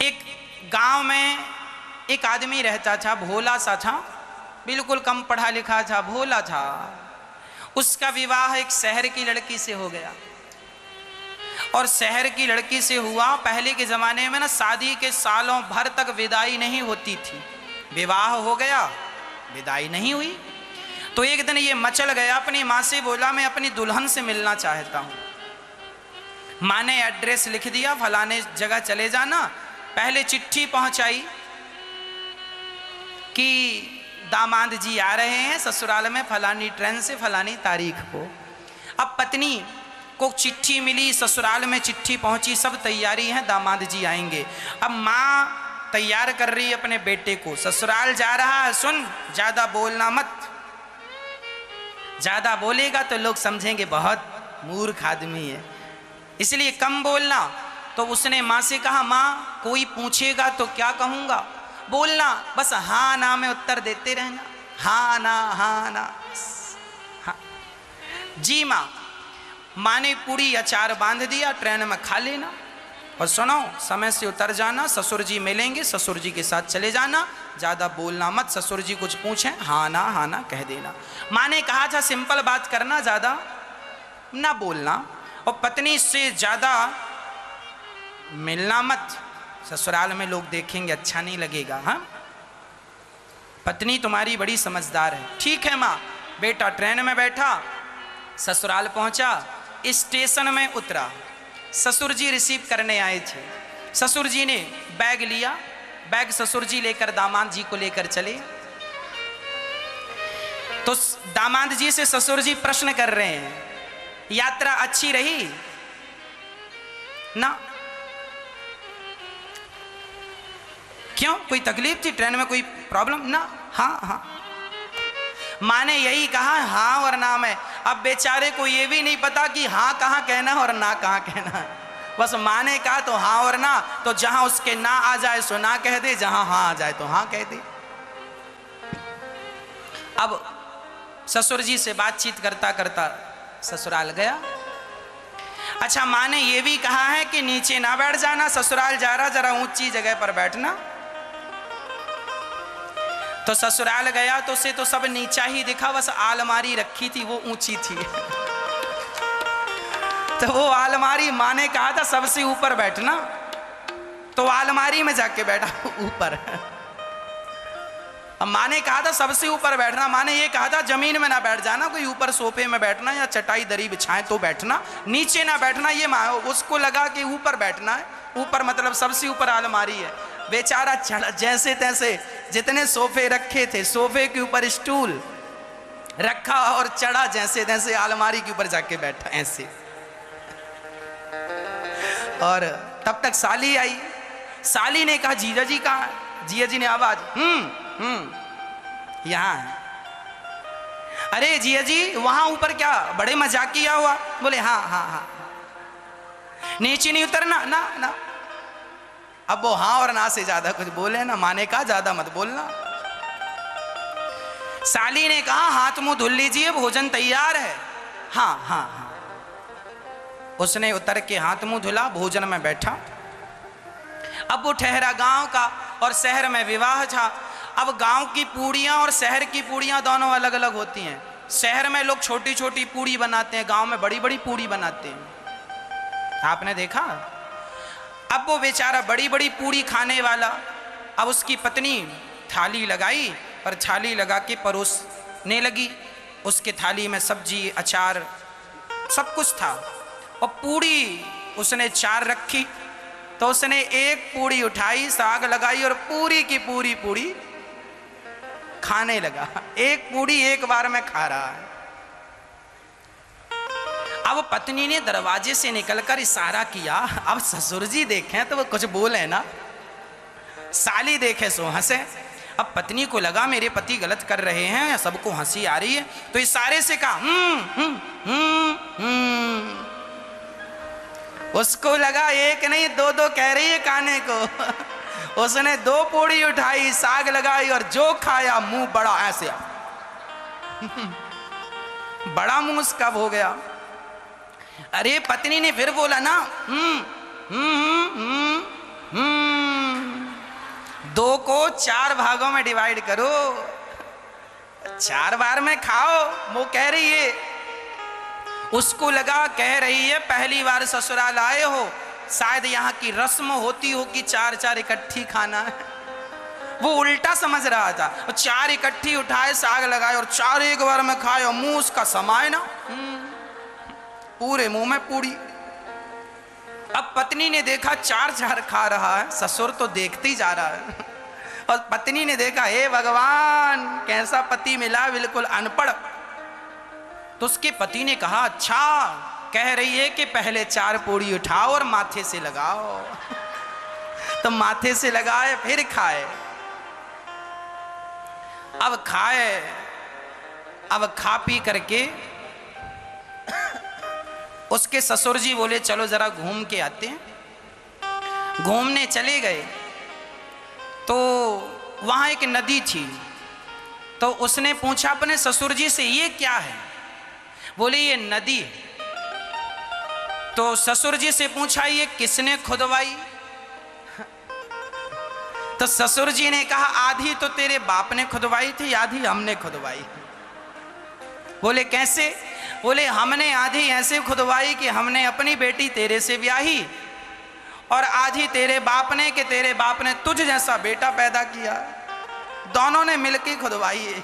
एक गांव में एक आदमी रहता था, भोला सा था, बिल्कुल कम पढ़ा लिखा था, भोला था। उसका विवाह एक शहर की लड़की से हो गया। और शहर की लड़की से हुआ, पहले के ज़माने में ना शादी के सालों भर तक विदाई नहीं होती थी। विवाह हो गया, विदाई नहीं हुई, तो एक दिन ये मचल गया, अपनी माँ से बोला मैं अपनी दुल्हन से मिलना चाहता हूँ। माँ ने एड्रेस लिख दिया, फलाने जगह चले जाना। पहले चिट्ठी पहुँचाई कि दामाद जी आ रहे हैं ससुराल में फलानी ट्रेन से फलानी तारीख को। अब पत्नी को चिट्ठी मिली, ससुराल में चिट्ठी पहुंची, सब तैयारी है, दामाद जी आएंगे। अब माँ तैयार कर रही है अपने बेटे को, ससुराल जा रहा है, सुन ज़्यादा बोलना मत, ज़्यादा बोलेगा तो लोग समझेंगे बहुत मूर्ख आदमी है, इसलिए कम बोलना। तो उसने माँ से कहा, माँ कोई पूछेगा तो क्या कहूँगा, बोलना बस हाँ ना में उत्तर देते रहना, हाँ ना हाँ ना हाँ। जी माँ। माँ ने पूरी अचार बांध दिया, ट्रेन में खा लेना और सुनो समय से उतर जाना, ससुर जी मिलेंगे, ससुर जी के साथ चले जाना, ज़्यादा बोलना मत, ससुर जी कुछ पूछें हाँ ना कह देना। माँ ने कहा था सिंपल बात करना, ज़्यादा ना बोलना, और पत्नी से ज़्यादा मिलना मत, ससुराल में लोग देखेंगे अच्छा नहीं लगेगा। हाँ, पत्नी तुम्हारी बड़ी समझदार है। ठीक है माँ। बेटा ट्रेन में बैठा, ससुराल पहुंचा, स्टेशन में उतरा, ससुर जी रिसीव करने आए थे। ससुर जी ने बैग लिया, बैग ससुर जी लेकर दामाद जी को लेकर चले। तो दामाद जी से ससुर जी प्रश्न कर रहे हैं, यात्रा अच्छी रही ना? क्यों, कोई तकलीफ थी ट्रेन में, कोई प्रॉब्लम ना? हाँ हाँ। माँ ने यही कहा हाँ और ना में। अब बेचारे को ये भी नहीं पता कि हाँ कहाँ कहना और ना कहाँ कहना है, बस माँ ने कहा तो हाँ और ना, तो जहाँ उसके ना आ जाए सो ना कह दे, जहाँ हाँ आ जाए तो हाँ कह दे। अब ससुर जी से बातचीत करता करता ससुराल गया। अच्छा, माँ ने ये भी कहा है कि नीचे ना बैठ जाना, ससुराल जा रहा, जरा ऊंची जगह पर बैठना। तो ससुराल गया तो उसे तो सब नीचा ही दिखा, बस आलमारी रखी थी वो ऊंची थी। तो वो आलमारी, माँ ने कहा था सबसे ऊपर बैठना, तो आलमारी में जाके बैठा ऊपर। अब माँ ने कहा था सबसे ऊपर बैठना, माँ ने ये कहा था जमीन में ना बैठ जाना, कोई ऊपर सोफे में बैठना या चटाई दरी बिछाए तो बैठना, नीचे ना बैठना। ये माँ उसको लगा कि ऊपर बैठना है, ऊपर मतलब सबसे ऊपर आलमारी है। बेचारा चढ़ा, जैसे तैसे जितने सोफे रखे थे सोफे के ऊपर स्टूल रखा और चढ़ा, जैसे तैसे आलमारी के ऊपर जाके बैठा ऐसे। और तब तक साली आई। साली ने कहा जीजा जी कहाँ है? जीजा जी ने आवाज यहाँ है। अरे जीजा जी वहां ऊपर क्या बड़े मजाक किया हुआ? बोले हाँ हाँ हाँ, नीचे नहीं उतरना ना ना। अब वो हाँ और ना से ज्यादा कुछ बोले ना, माँ ने कहा ज्यादा मत बोलना। साली ने कहा हाथ मुंह धुल लीजिए, भोजन तैयार है। हाँ हाँ हाँ। उसने उतर के हाथ मुंह धुला, भोजन में बैठा। अब वो ठहरा गांव का और शहर में विवाह था। अब गांव की पूड़ियाँ और शहर की पूड़ियाँ दोनों अलग अलग होती हैं। शहर में लोग छोटी छोटी पूड़ी बनाते हैं, गांव में बड़ी बड़ी पूड़ी बनाते हैं, आपने देखा। अब वो बेचारा बड़ी बड़ी पूड़ी खाने वाला, अब उसकी पत्नी थाली लगाई और थाली लगा के परोसने लगी। उसके थाली में सब्जी अचार सब कुछ था और पूड़ी उसने 4 रखी। तो उसने एक पूड़ी उठाई, साग लगाई और पूरी की पूरी पूड़ी खाने लगा। एक पूड़ी एक बार में खा रहा है। अब पत्नी ने दरवाजे से निकलकर इशारा किया, अब ससुर जी देखें तो वो कुछ बोले ना, साली देखे सो हंसे। अब पत्नी को लगा मेरे पति गलत कर रहे हैं, सबको हंसी आ रही है, तो इशारे से कहा उसको लगा एक नहीं दो दो कह रही है खाने को। उसने 2 पूड़ी उठाई, साग लगाई और जो खाया मुंह बड़ा ऐसे बड़ा मुंह उसका हो गया। अरे पत्नी ने फिर बोला ना 2 को 4 भागों में डिवाइड करो, 4 बार में खाओ। वो कह रही है, उसको लगा कह रही है पहली बार ससुराल आए हो, शायद यहाँ की रस्म होती हो कि 4 इकट्ठी खाना है। वो उल्टा समझ रहा था, 4 इकट्ठी उठाए, साग लगाए और 4 एक बार में खाए और मुंह उसका समाये ना, पूरे मुंह में पूरी। अब पत्नी ने देखा 4 खा रहा है, ससुर तो देखते ही जा रहा है। और पत्नी ने देखा, हे भगवान कैसा पति मिला, बिल्कुल अनपढ़। तो उसके पति ने कहा, अच्छा कह रही है कि पहले 4 पूड़ी उठाओ और माथे से लगाओ। तो माथे से लगाए, फिर खाए। अब खाए, अब खा पी करके उसके ससुर जी बोले चलो जरा घूम के आते हैं। घूमने चले गए तो वहां एक नदी थी। तो उसने पूछा अपने ससुर जी से, ये क्या है? बोले ये नदी है। तो ससुर जी से पूछा, ये किसने खुदवाई? तो ससुर जी ने कहा, आधी तो तेरे बाप ने खुदवाई थी, आधी हमने खुदवाई। बोले कैसे? बोले हमने आधी ऐसे खुदवाई कि हमने अपनी बेटी तेरे से ब्याही, और आधी तेरे बाप ने तुझ जैसा बेटा पैदा किया, दोनों ने मिलकर खुदवाई है।